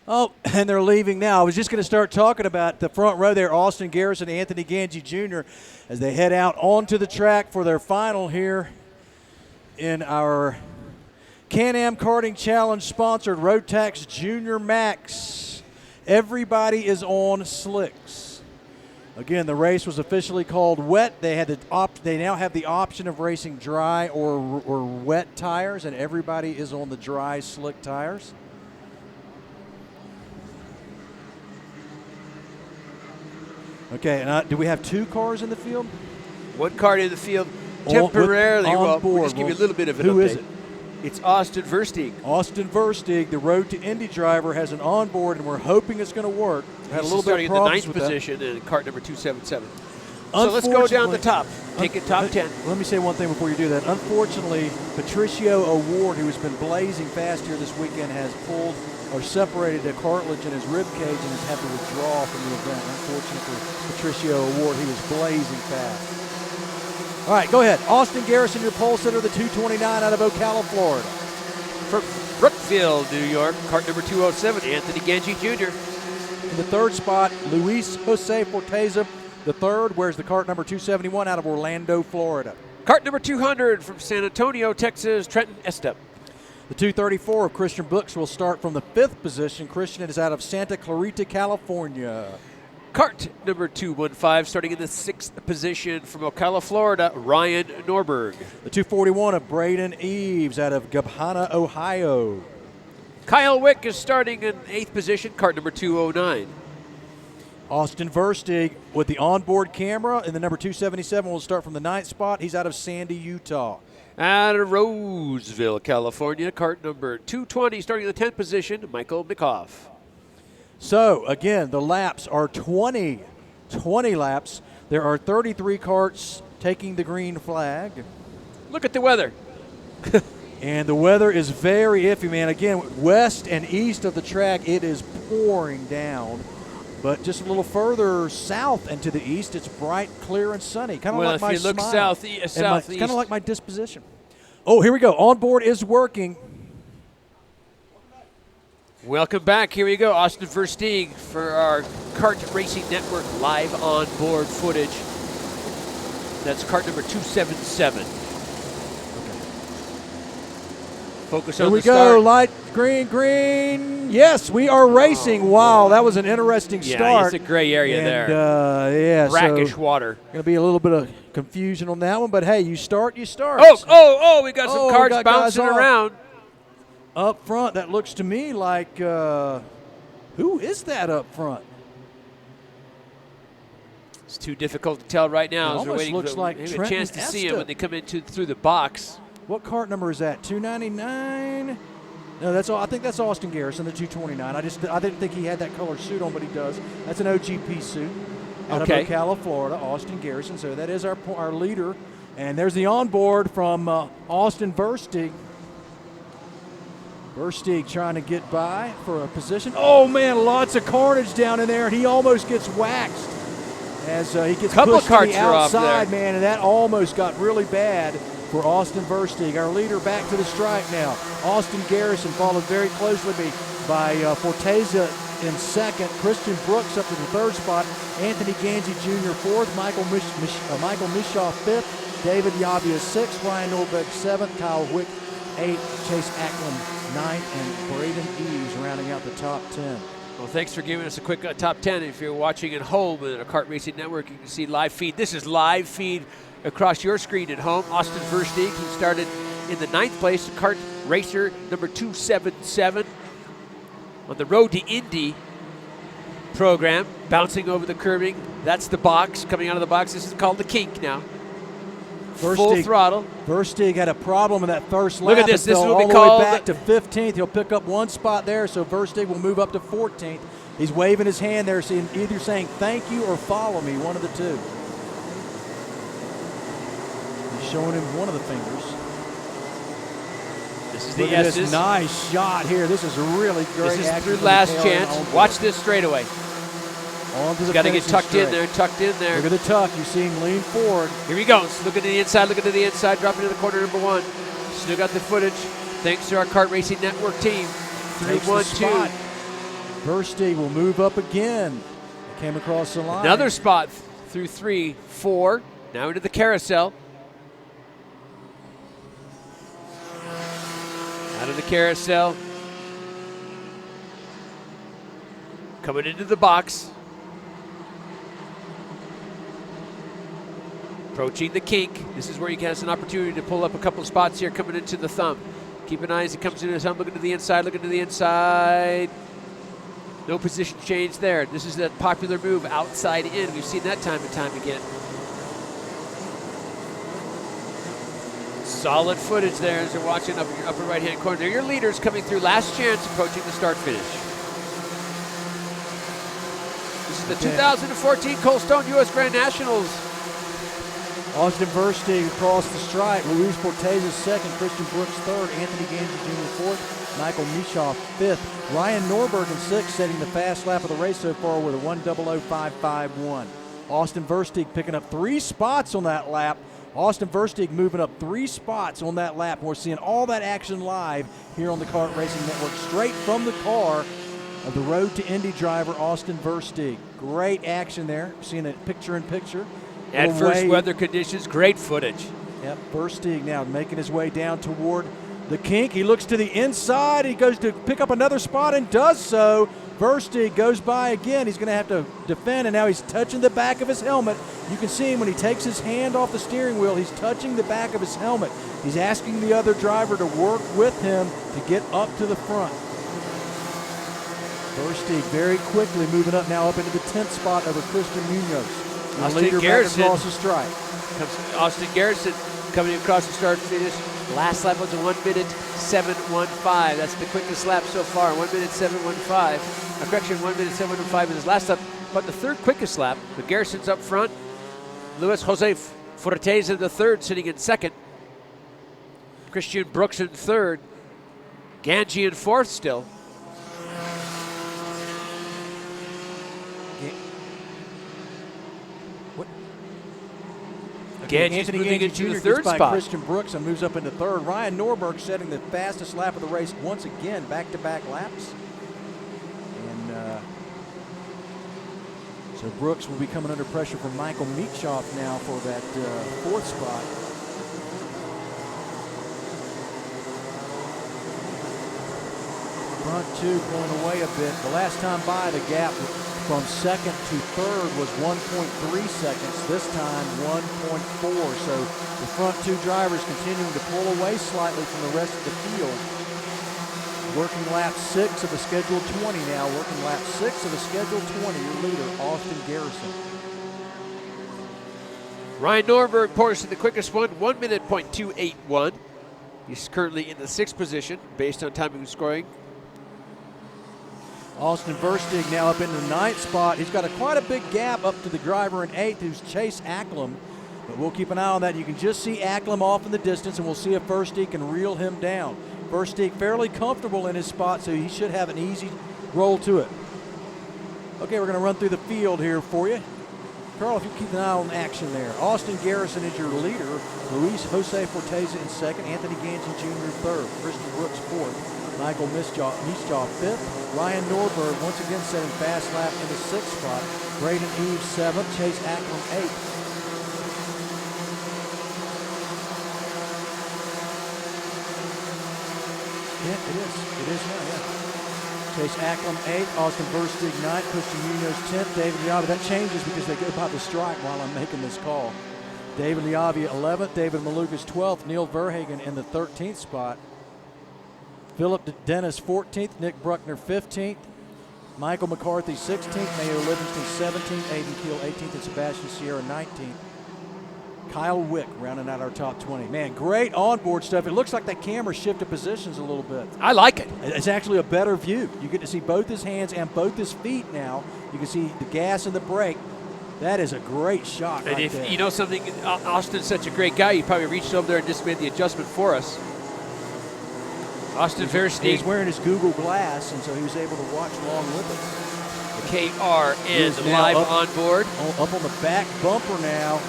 Oh, and they're leaving now. I was just going to start talking about the front row there, Austin Garrison and Anthony Ganji Jr., as they head out onto the track for their final here in our Can-Am Karting Challenge sponsored Rotax Junior Max. Everybody is on slicks. Again, the race was officially called wet. They had they now have the option of racing dry or wet tires, and everybody is on the dry slick tires. Okay, and do we have two cars in the field? One car in the field temporarily. On board. We'll just give you a little bit of an update. Who is it? It's Austin Versteeg. Austin Versteeg, the Road to Indy driver, has an onboard, and we're hoping it's going to work. Had a little bit of problems with position in kart number 277. So let's go down the top. Take it top 10. Let me say one thing before you do that. Unfortunately, Patricio Award, who has been blazing fast here this weekend, has pulled or separated a cartilage in his rib cage and has had to withdraw from the event. Unfortunate for Patricio Award, he was blazing fast. All right, go ahead. Austin Garrison, your pole sitter, the 229 out of Ocala, Florida. From Brookfield, New York, kart number 207, Anthony Ganji Jr. In the third spot, Luis Jose Forteza, the third, wears the kart number 271 out of Orlando, Florida. Kart number 200 from San Antonio, Texas, Trenton Estep. The 234 of Christian Brooks will start from the fifth position. Christian is out of Santa Clarita, California. Kart number 215, starting in the sixth position from Ocala, Florida, Ryan Norberg. The 241 of Braden Eves out of Gabbana, Ohio. Kyle Wick is starting in eighth position, kart number 209. Austin Versteeg with the onboard camera in the number 277 will start from the ninth spot. He's out of Sandy, Utah. Out of Roseville, California, kart number 220, starting in the 10th position, Michael Mikoff. So, again, the laps are 20 laps. There are 33 karts taking the green flag. Look at the weather. And the weather is very iffy, man. Again, west and east of the track, it is pouring down. But just a little further south and to the east, it's bright, clear, and sunny. Kind of like my smile. Well, if you look southeast. Kind of like my disposition. Oh, here we go. Onboard is working. Welcome back. Here we go. Austin Versteeg for our Kart Racing Network live onboard footage. That's kart number 277. Focus on the start. Here we go. Light, green, green. Yes, we are racing. Wow, that was an interesting start. Yeah, it's a gray area there. Yeah, brackish water. Going to be a little bit of confusion on that one, but hey, you start, you start. Oh, we got some karts bouncing around. Up front, that looks to me like, who is that up front? It's too difficult to tell right now. It almost looks like a chance to see him when they come through the box. What kart number is that? 299? No, that's all. I think that's Austin Garrison, the 229. I didn't think he had that color suit on, but he does. That's an OGP suit out of Ocala, Florida, Austin Garrison. So that is our leader. And there's the onboard from Austin Versteeg. Versteeg trying to get by for a position. Oh, man, lots of carnage down in there, and he almost gets waxed as he gets pushed to the outside, man, and that almost got really bad for Austin Versteeg. Our leader back to the stripe now. Austin Garrison followed very closely by Forteza in second. Christian Brooks up to the third spot. Anthony Ganji Jr. fourth. Michael Mishaw fifth. David Yavia sixth. Ryan Norbeck seventh. Kyle Wick eighth. Chase Ackland ninth. And Braden Eves rounding out the top 10. Well, thanks for giving us a quick top 10. If you're watching at home in a Kart Racing Network, you can see live feed. This is live feed across your screen at home. Austin Versteeg, he started in the 9th place, kart racer number 277 on the Road to Indy program, bouncing over the curbing. That's the box, coming out of the box. This is called the kink now. Full throttle. Versteeg had a problem in that first lap. Look at this. This will be all called the way back to 15th. He'll pick up one spot there, so Versteeg will move up to 14th. He's waving his hand there, either saying thank you or follow me, one of the two. He's showing him one of the fingers. This is the S's. This nice shot here. This is a really great. This is the last chance. Watch this straightaway. Onto the got to get tucked in there, Look at the tuck. You see him lean forward. Here he goes. Look at the inside. Look at the inside. Dropping to the corner number one. Still got the footage. Thanks to our Kart Racing Network team. 3-1-2. Versteeg will move up again. Came across the line. Another spot through 3, 4. Now into the carousel. Out of the carousel. Coming into the box. Approaching the kink. This is where he has an opportunity to pull up a couple of spots here coming into the thumb. Keep an eye as he comes into his thumb, looking to the inside, looking to the inside. No position change there. This is that popular move, outside in. We've seen that time and time again. Solid footage there as you're watching up in your upper right-hand corner. They're your leaders coming through. Last chance approaching the start-finish. This is the 2014 Cold Stone U.S. Grand Nationals. Austin Versteeg across the stripe. Luis Porteza second. Christian Brooks third. Anthony Ganji Jr. fourth. Michael Mischoff fifth. Ryan Norberg in sixth, setting the fast lap of the race so far with a 1:00.551. Austin Versteeg picking up 3 spots on that lap. Austin Versteeg moving up 3 spots on that lap. We're seeing all that action live here on the Kart Racing Network, straight from the car of the Road to Indy driver, Austin Versteeg. Great action there. Seeing it picture-in-picture. Adverse weather conditions, great footage. Yep, Versteeg now making his way down toward the kink. He looks to the inside. He goes to pick up another spot and does so. Versteeg goes by again. He's going to have to defend, and now he's touching the back of his helmet. You can see him when he takes his hand off the steering wheel. He's touching the back of his helmet. He's asking the other driver to work with him to get up to the front. Versteeg very quickly moving up now up into the 10th spot over Christian Munoz. Austin Garrison across the stripe. Austin Garrison coming across the start finish. Last lap was a 1:07.15. That's the quickest lap so far. 1:07.15. Correction, 1:07.15 is his last lap, but the third quickest lap. But Garrison's up front. Luis Jose Forteza the third, sitting in second. Christian Brooks in third. Ganji in fourth still. Anthony moving Ganji into the Jr. third gets by spot. Christian Brooks and moves up into third. Ryan Norberg setting the fastest lap of the race once again, back-to-back laps. And so Brooks will be coming under pressure from Michael Mischoff now for that fourth spot. Front two pulling away a bit. The last time by, the gap from second to third was 1.3 seconds. This time 1.4. So the front two drivers continuing to pull away slightly from the rest of the field. Working lap 6 of the scheduled 20 now. Working lap 6 of the scheduled 20. Your leader, Austin Garrison. Ryan Norberg, of course, in the quickest one, 1:0.281. He's currently in the 6th position based on timing and scoring. Austin Versteeg now up into the 9th spot. He's got quite a big gap up to the driver in 8th, who's Chase Acklam. But we'll keep an eye on that. You can just see Acklam off in the distance, and we'll see if Versteeg can reel him down. Versteeg fairly comfortable in his spot, so he should have an easy roll to it. Okay, we're going to run through the field here for you. Carl, if you keep an eye on action there. Austin Garrison is your leader. Luis Jose Forteza in second. Anthony Ganji Jr. third. Christian Brooks fourth. Michael Mischoff fifth. Ryan Norberg once again setting fast lap in the 6th spot. Braden Eve seventh. Chase Acklam 8th. Yeah, it is now, yeah. Chase Acklam 8th. Austin Versteeg 9th. Christian Munoz 10th. David Liavia. That changes because they go by the stripe while I'm making this call. David Liavia 11th. David Malukas 12th. Neil Verhagen in the 13th spot. Philip Dennis 14th, Nick Bruckner 15th, Michael McCarthy 16th, Mayo Livingston 17th, Aiden Keel 18th, and Sebastian Sierra 19th. Kyle Wick rounding out our top 20. Man, great onboard stuff. It looks like that camera shifted positions a little bit. I like it. It's actually a better view. You get to see both his hands and both his feet now. You can see the gas and the brake. That is a great shot and right if there. you know something, Austin's such a great guy, he probably reached over there and just made the adjustment for us. Austin Versteeg. He's wearing his Google Glass, and so he was able to watch along with us. The KR is live on board. Up on the back bumper now.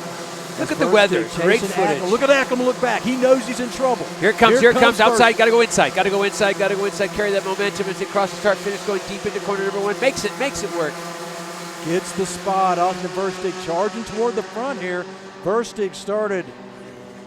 Look at the weather. Great footage. Look at Ackerman look back. He knows he's in trouble. Here it comes. Outside. Got to go inside. Got to go inside. Carry that momentum as they cross the start finish, going deep into corner number 1. Makes it work. Gets the spot. Austin Versteeg charging toward the front here. Versteeg started.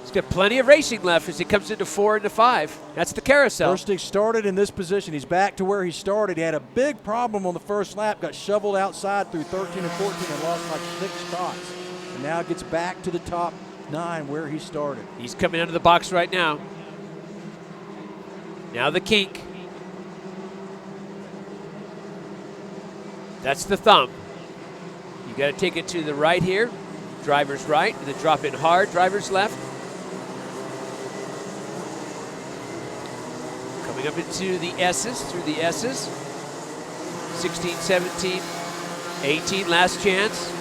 He's got plenty of racing left as he comes into 4 and 5. That's the carousel. Versteeg started in this position. He's back to where he started. He had a big problem on the first lap. Got shoveled outside through 13 and 14 and lost like 6 spots. And now gets back to the top 9 where he started. He's coming out of the box right now. Now the kink. That's the thumb. You got to take it to the right here. Driver's right, and then drop in hard. Driver's left. Coming up into the S's, through the S's. 16, 17, 18, last chance.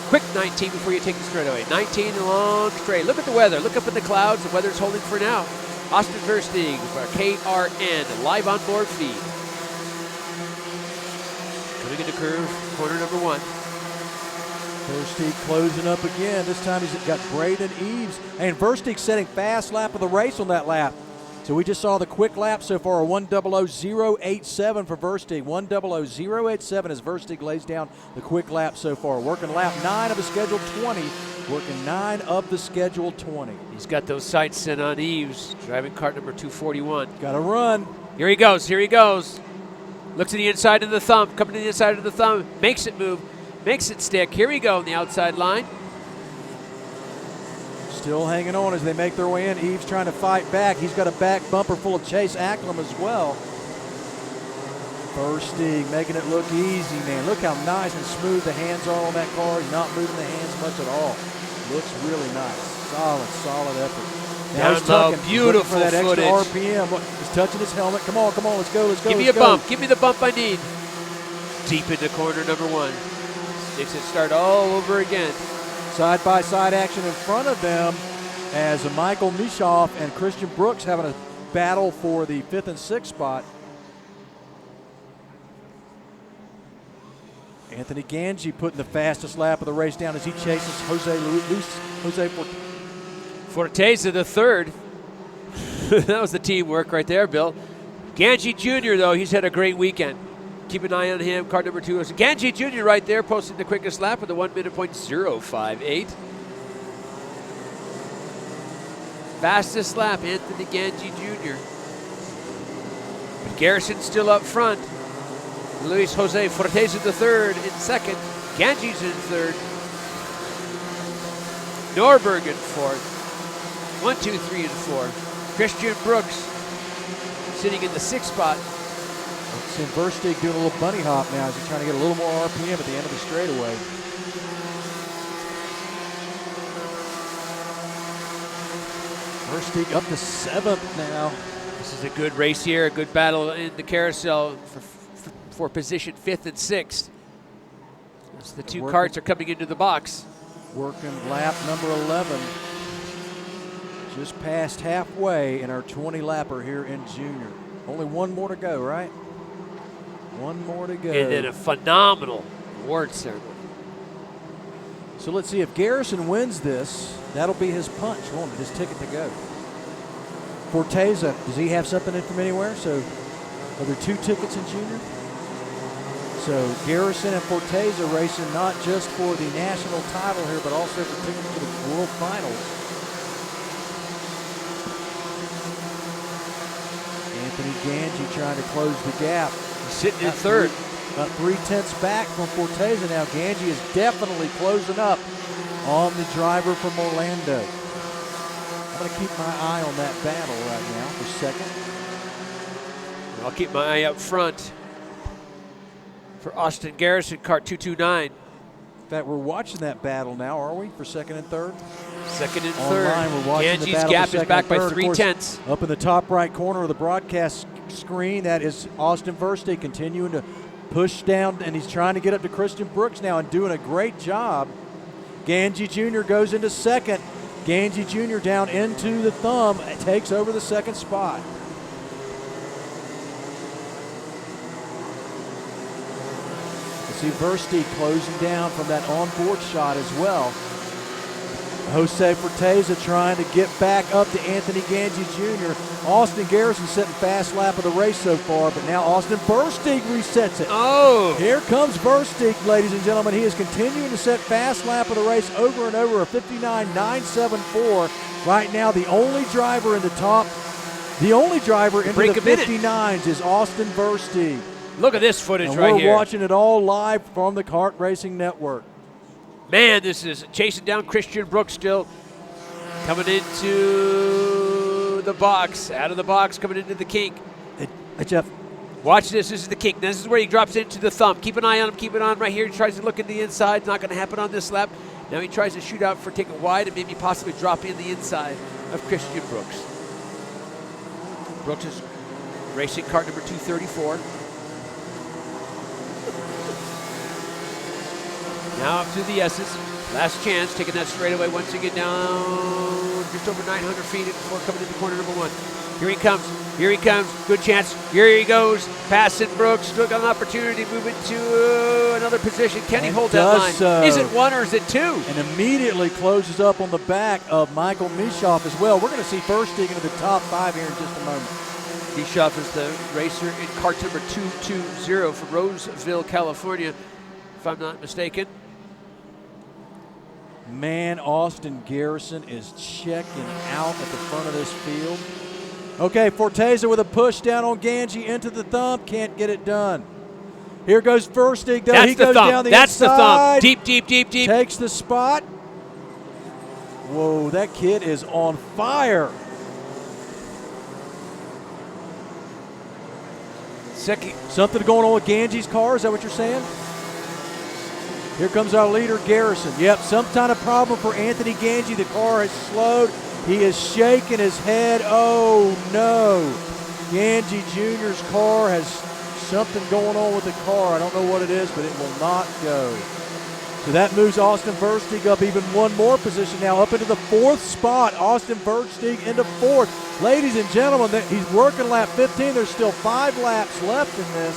Quick 19 before you take the straightaway. 19, long straight. Look at the weather. Look up in the clouds. The weather's holding for now. Austin Versteeg for KRN, live on board feed. Coming into curve, corner number 1. Versteeg closing up again. This time he's got Braden Eves. And Versteeg setting fast lap of the race on that lap. So we just saw the quick lap so far, a 1:00.087 for Versteeg. 1:00.087 as Versteeg lays down the quick lap so far. Working lap 9 of the scheduled 20. Working 9 of the scheduled 20. He's got those sights set on Eves, driving cart number 241. Got to run. Here he goes. Looks to the inside of the thumb, coming to the inside of the thumb. Makes it move, makes it stick. Here we go on the outside line. Still hanging on as they make their way in. Eves trying to fight back. He's got a back bumper full of Chase Acklam as well. Versteeg making it look easy, man. Look how nice and smooth the hands are on that car. He's not moving the hands much at all. Looks really nice. Solid effort. Now he's tucking, beautiful for that footage. Extra RPM. He's touching his helmet. Come on, let's go. Give me a bump. Give me the bump I need. Deep into corner number 1. Makes it start all over again. Side-by-side action in front of them as Michael Mishoff and Christian Brooks having a battle for the 5th and 6th spot. Anthony Ganji putting the fastest lap of the race down as he chases Jose Forteza the 3rd. That was the teamwork right there, Bill. Ganji Jr., though, he's had a great weekend. Keep an eye on him. Card number 2 is Ganji Jr. right there, posting the quickest lap with a 1:0.58. Fastest lap, Anthony Ganji Jr. But Garrison's still up front. Luis Jose Forteza III in 2nd. Ganji's in 3rd. Norberg in 4th. 1, 2, 3, and 4. Christian Brooks sitting in the 6th spot. See Versteeg doing a little bunny hop now as he's trying to get a little more RPM at the end of the straightaway. Versteeg up to 7th now. This is a good race here, a good battle in the carousel for position 5th and 6th. As the 2 carts are coming into the box. Working lap number 11. Just past halfway in our 20-lapper here in Junior. Only one more to go, right? One more to go. And then a phenomenal award ceremony. So let's see if Garrison wins this. That'll be his punch, won't it? His ticket to go. Forteza, does he have something in from anywhere? So are there 2 tickets in Junior? So Garrison and Forteza racing not just for the national title here, but also for tickets to the World Finals. Anthony Ganji trying to close the gap. He's sitting in 3rd. About 3/10 back from Forteza now. Ganji is definitely closing up on the driver from Orlando. I'm going to keep my eye on that battle right now for 2nd. I'll keep my eye up front for Austin Garrison, Kart 229. In fact, we're watching that battle now, are we, for 2nd and 3rd? 2nd and 3rd. Online, we're watching the battle gap for is back by 2nd and 3rd. 3/10. Up in the top right corner of the broadcast screen, that is Austin Versteeg continuing to push down, and he's trying to get up to Christian Brooks now and doing a great job. Ganji Jr. goes into 2nd. Ganji Jr. down into the thumb, takes over the 2nd spot. You see Versteeg closing down from that onboard shot as well. Jose Forteza trying to get back up to Anthony Ganji Jr. Austin Garrison setting fast lap of the race so far, but now Austin Versteeg resets it. Oh! Here comes Versteeg, ladies and gentlemen. He is continuing to set fast lap of the race over and over, a 59.974. Right now, the only driver in the top, the only driver into the 59s is Austin Versteeg. Look at this footage and right here. We're watching it all live from the Kart Racing Network. Man, this is chasing down Christian Brooks still. Coming into the box, out of the box, coming into the kink. Hey, Jeff. Watch this. This is the kink. This is where he drops into the thumb. Keep an eye on him. Keep it on right here. He tries to look in the inside. Not going to happen on this lap. Now he tries to shoot out for taking wide and maybe possibly drop in the inside of Christian Brooks. Brooks is racing cart number 234. Now up through the S's. Last chance, taking that straightaway once again down just over 900 feet before coming into corner number 1. Here he comes. Here he comes. Good chance. Here he goes. Passing Brooks. Still got an opportunity to move into another position. Can he hold that line? Is it 1 or is it 2? And immediately closes up on the back of Michael Mischoff as well. We're going to see Versteeg into the top 5 here in just a moment. Mischoff is the racer in cart number 220 from Roseville, California, if I'm not mistaken. Man, Austin Garrison is checking out at the front of this field. Okay, Forteza with a push down on Ganji into the thumb. Can't get it done. Here goes Versteeg, though. He goes down the inside. That's the thumb. Deep, deep, deep, deep. Takes the spot. Whoa, that kid is on fire. Something going on with Ganji's car? Is that what you're saying? Here comes our leader, Garrison. Yep, some kind of problem for Anthony Ganji. The car has slowed. He is shaking his head. Oh, no. Ganji Jr.'s car has something going on with the car. I don't know what it is, but it will not go. So that moves Austin Versteeg up even one more position now, up into the 4th spot. Austin Versteeg into 4th. Ladies and gentlemen, he's working lap 15. There's still 5 laps left in this.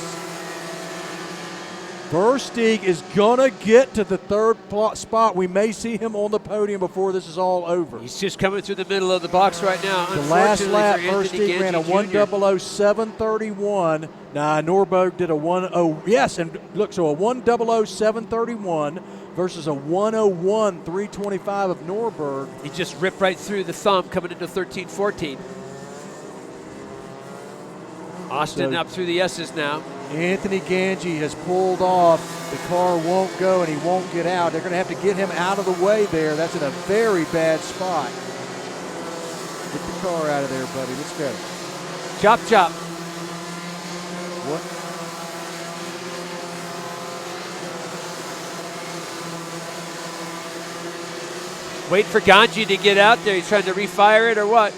Versteeg is going to get to the 3rd spot. We may see him on the podium before this is all over. He's just coming through the middle of the box right now. The last lap, Versteeg ran a 1:00.731. Nah, Norberg did a 1:00. Yes, and look, so a 1:00.731 versus a 1:01.325 of Norberg. He just ripped right through the thumb coming into 13-14. Austin up through the S's now. Anthony Ganji has pulled off. The car won't go and he won't get out. They're going to have to get him out of the way there. That's in a very bad spot. Get the car out of there, buddy. Let's go. Chop, chop. What? Wait for Ganji to get out there. He's trying to refire it or what?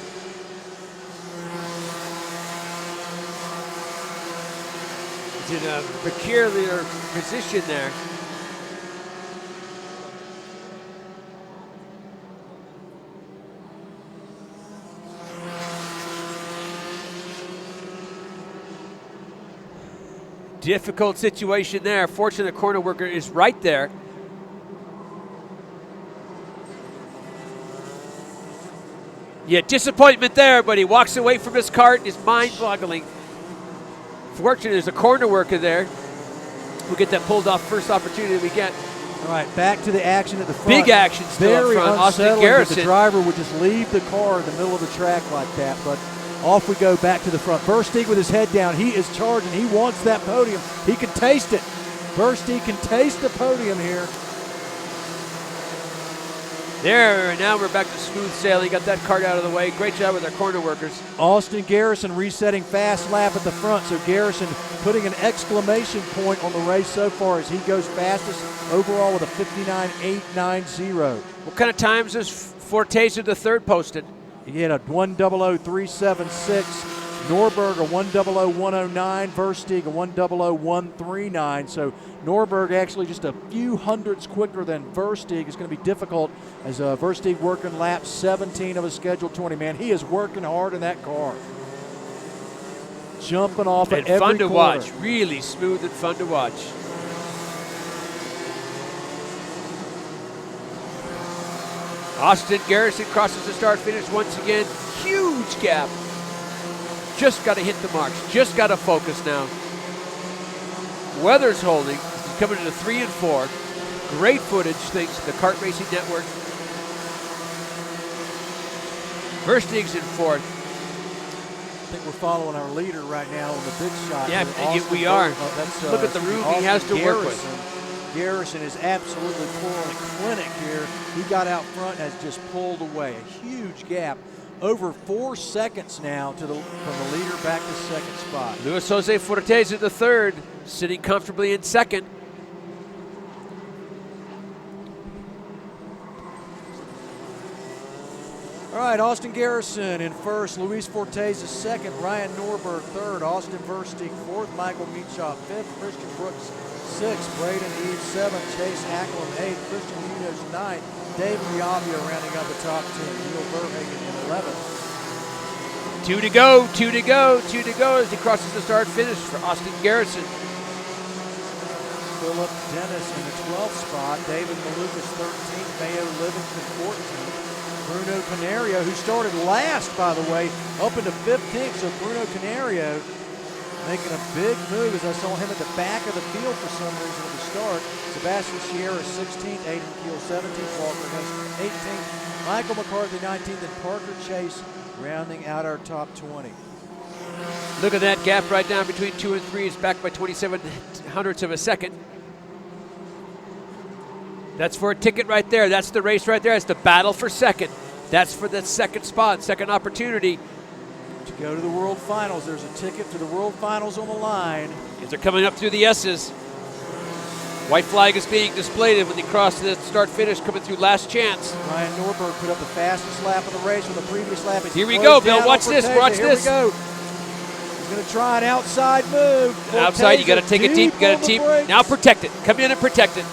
In a peculiar position there. Difficult situation there. Fortunately, the corner worker is right there. Yeah, disappointment there, but he walks away from his cart. It's mind-boggling. Fortunately, there's a corner worker there. We'll get that pulled off first opportunity we get. All right, back to the action at the front. Big action still up front. Austin Garrison. The driver would just leave the car in the middle of the track like that, but off we go back to the front. Versteeg with his head down. He is charging. He wants that podium. He can taste it. Versteeg can taste the podium here. There, now we're back to smooth sailing. Got that cart out of the way. Great job with our corner workers. Austin Garrison resetting fast lap at the front. So Garrison putting an exclamation point on the race so far as he goes fastest overall with a 59.890. What kind of times is Forteza the 3rd posted? He had a 1:00.376. Norberg a 1:00.109, Versteeg a 1:00.139. So Norberg actually just a few hundredths quicker than Versteeg. It's going to be difficult as Versteeg working lap 17 of a scheduled 20. Man, he is working hard in that car. Jumping off at every fun to corner. watch. Really smooth and fun to watch. Austin Garrison crosses the start-finish once again. Huge gap. Just got to hit the marks. Just got to focus now. Weather's holding. He's coming into 3 and 4. Great footage thanks to the Kart Racing Network. Versteeg's in 4th. I think we're following our leader right now on the big shot. Yeah, we are. Look at the room he has to work with. Garrison is absolutely pulling a clinic here. He got out front and has just pulled away. A huge gap. Over 4 seconds now from the leader back to second spot. Luis Jose Forteza the third, sitting comfortably in second. All right, Austin Garrison in first, Luis Forteza second, Ryan Norberg third, Austin Versteeg fourth, Michael Meachaw fifth, Christian Brooks sixth, Braden Eve seventh, Chase Acklam eighth, Christian Munoz ninth, David Riavia rounding up the top 10, Neil Verhagen in 11th. 2 to go, 2 to go, 2 to go as he crosses the start finish for Austin Garrison. Philip Dennis in the 12th spot, David Malukas 13th, Mayo Livingston 14th. Bruno Canario, who started last, by the way, up into 15th. So Bruno Canario making a big move as I saw him at the back of the field for some reason at the start. Sebastian Sierra 16th, Aiden Keel 17th, Walker Ness 18th, Michael McCarthy 19th, and Parker Chase rounding out our top 20. Look at that gap right down between 2 and 3. It's back by 27 hundredths of a second. That's for a ticket right there. That's the race right there. It's the battle for second. That's for the second spot, second opportunity. To go to the World Finals, there's a ticket to the World Finals on the line. As they're coming up through the S's. White flag is being displayed when they cross the start-finish, coming through last chance. Ryan Norberg put up the fastest lap of the race with the previous lap. Here we go, Bill. Watch this. Watch this. Here we go. He's going to try an outside move. Outside, you got to take it deep. You got to deep. Now protect it. Come in and protect it.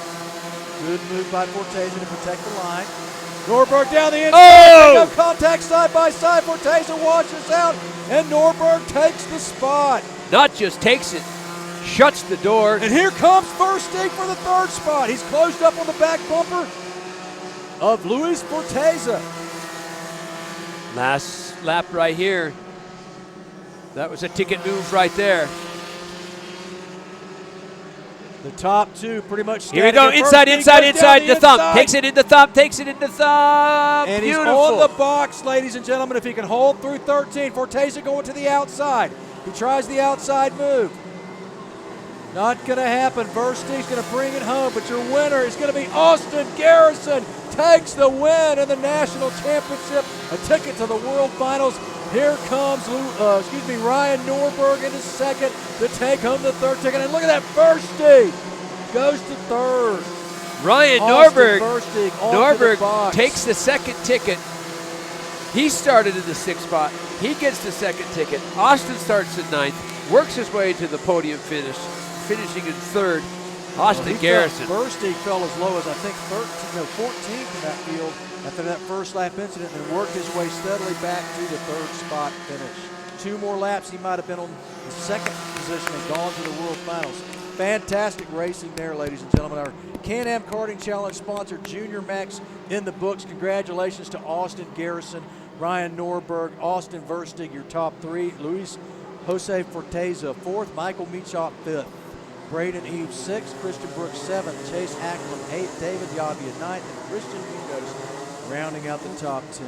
Good move by Forteza to protect the line. Norberg down the inside. Oh! No contact side by side. Forteza washes out, and Norberg takes the spot. Not just takes it, shuts the door. And here comes Versteeg for the third spot. He's closed up on the back bumper of Luis Forteza. Last lap right here. That was a ticket move right there. The top two pretty much. Here we go, inside, inside, inside, the thumb. Takes it in the thumb, takes it in the thumb. And beautiful. He's on the box, ladies and gentlemen, if he can hold through 13. Forteza going to the outside. He tries the outside move. Not going to happen. Versteeg's going to bring it home, but your winner is going to be Austin Garrison. Takes the win in the national championship. A ticket to the World Finals. Here comes Ryan Norberg into second to take home the third ticket. And look at that, Versteeg goes to third. Ryan Norberg takes the second ticket. He started in the 6th spot. He gets the second ticket. Austin starts in 9th, works his way to the podium finish, finishing in 3rd. Austin Garrison. Versteeg fell as low as I think 14th in that field after that first lap incident, and worked his way steadily back to the 3rd spot finish. 2 more laps, he might have been on the 2nd position and gone to the World Finals. Fantastic racing there, ladies and gentlemen. Our Can-Am Karting Challenge sponsor, Junior Max, in the books. Congratulations to Austin Garrison, Ryan Norberg, Austin Versteeg, your top 3. Luis Jose Forteza 4th, Michael Meachaw 5th. Braden Eve 6th, Christian Brooks 7th, Chase Acklam 8th, David Yavia 9th, and Christian Munoz rounding out the top 10.